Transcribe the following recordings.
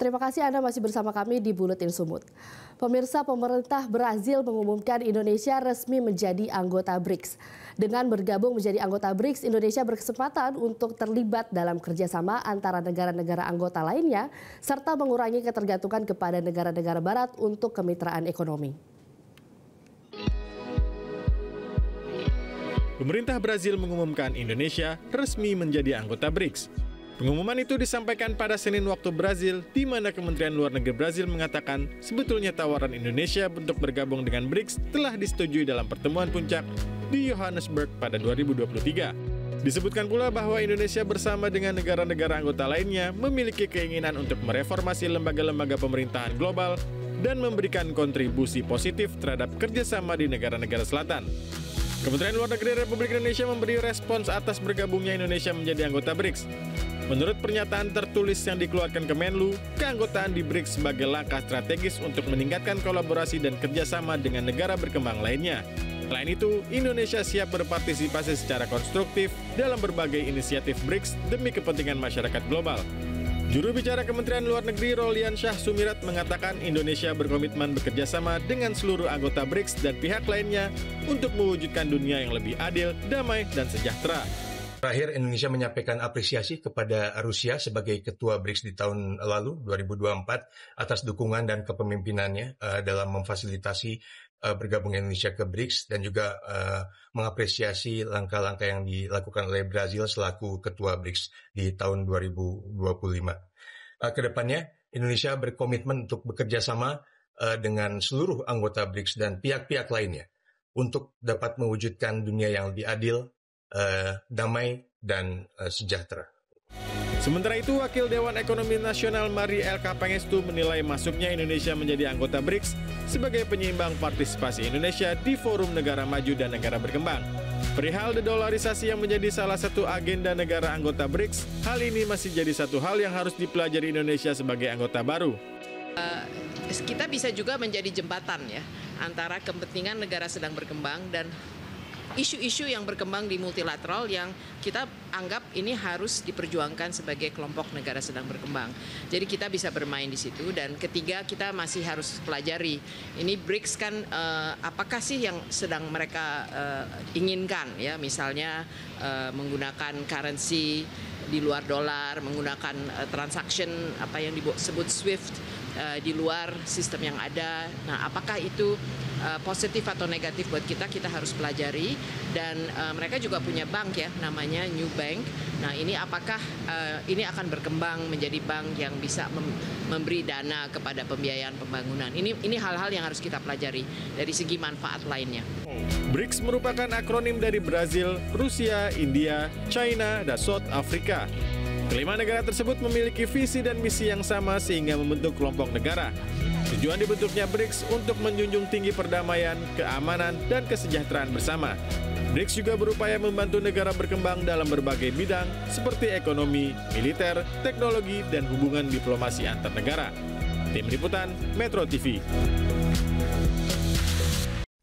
Terima kasih Anda masih bersama kami di Buletin Sumut. Pemirsa, pemerintah Brazil mengumumkan Indonesia resmi menjadi anggota BRICS. Dengan bergabung menjadi anggota BRICS, Indonesia berkesempatan untuk terlibat dalam kerjasama antara negara-negara anggota lainnya, serta mengurangi ketergantungan kepada negara-negara barat untuk kemitraan ekonomi. Pemerintah Brazil mengumumkan Indonesia resmi menjadi anggota BRICS. Pengumuman itu disampaikan pada Senin waktu Brazil, di mana Kementerian Luar Negeri Brazil mengatakan sebetulnya tawaran Indonesia untuk bergabung dengan BRICS telah disetujui dalam pertemuan puncak di Johannesburg pada 2023. Disebutkan pula bahwa Indonesia bersama dengan negara-negara anggota lainnya memiliki keinginan untuk mereformasi lembaga-lembaga pemerintahan global dan memberikan kontribusi positif terhadap kerjasama di negara-negara selatan. Kementerian Luar Negeri Republik Indonesia memberi respons atas bergabungnya Indonesia menjadi anggota BRICS. Menurut pernyataan tertulis yang dikeluarkan Kemenlu, keanggotaan di BRICS sebagai langkah strategis untuk meningkatkan kolaborasi dan kerjasama dengan negara berkembang lainnya. Selain itu, Indonesia siap berpartisipasi secara konstruktif dalam berbagai inisiatif BRICS demi kepentingan masyarakat global. Juru bicara Kementerian Luar Negeri Rolian Shah Sumirat mengatakan Indonesia berkomitmen bekerjasama dengan seluruh anggota BRICS dan pihak lainnya untuk mewujudkan dunia yang lebih adil, damai, dan sejahtera. Terakhir, Indonesia menyampaikan apresiasi kepada Rusia sebagai ketua BRICS di tahun lalu, 2024, atas dukungan dan kepemimpinannya dalam memfasilitasi bergabung Indonesia ke BRICS dan juga mengapresiasi langkah-langkah yang dilakukan oleh Brazil selaku ketua BRICS di tahun 2025. Kedepannya, Indonesia berkomitmen untuk bekerja sama dengan seluruh anggota BRICS dan pihak-pihak lainnya untuk dapat mewujudkan dunia yang lebih adil, damai, dan sejahtera. Sementara itu, Wakil Dewan Ekonomi Nasional Mari LK Pangestu menilai masuknya Indonesia menjadi anggota BRICS sebagai penyeimbang partisipasi Indonesia di forum negara maju dan negara berkembang. Perihal dedolarisasi yang menjadi salah satu agenda negara anggota BRICS, hal ini masih jadi satu hal yang harus dipelajari Indonesia sebagai anggota baru. Kita bisa juga menjadi jembatan ya antara kepentingan negara sedang berkembang dan isu-isu yang berkembang di multilateral yang kita anggap ini harus diperjuangkan sebagai kelompok negara sedang berkembang. Jadi kita bisa bermain di situ. Dan ketiga, kita masih harus pelajari ini BRICS kan apakah sih yang sedang mereka inginkan ya, misalnya menggunakan currency di luar dolar, menggunakan transaction apa yang disebut SWIFT di luar sistem yang ada. Nah, apakah itu positif atau negatif buat kita harus pelajari. Dan mereka juga punya bank ya, namanya New Bank. Nah, ini apakah ini akan berkembang menjadi bank yang bisa memberi dana kepada pembiayaan pembangunan. Ini hal-hal yang harus kita pelajari dari segi manfaat lainnya. BRICS merupakan akronim dari Brazil, Rusia, India, China, dan South Africa. Kelima negara tersebut memiliki visi dan misi yang sama sehingga membentuk kelompok negara. Tujuan dibentuknya BRICS untuk menjunjung tinggi perdamaian, keamanan, dan kesejahteraan bersama. BRICS juga berupaya membantu negara berkembang dalam berbagai bidang seperti ekonomi, militer, teknologi, dan hubungan diplomasi antar negara. Tim Liputan, Metro TV.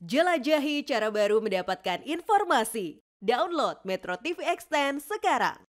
Jelajahi cara baru mendapatkan informasi. Download Metro TV Extend sekarang.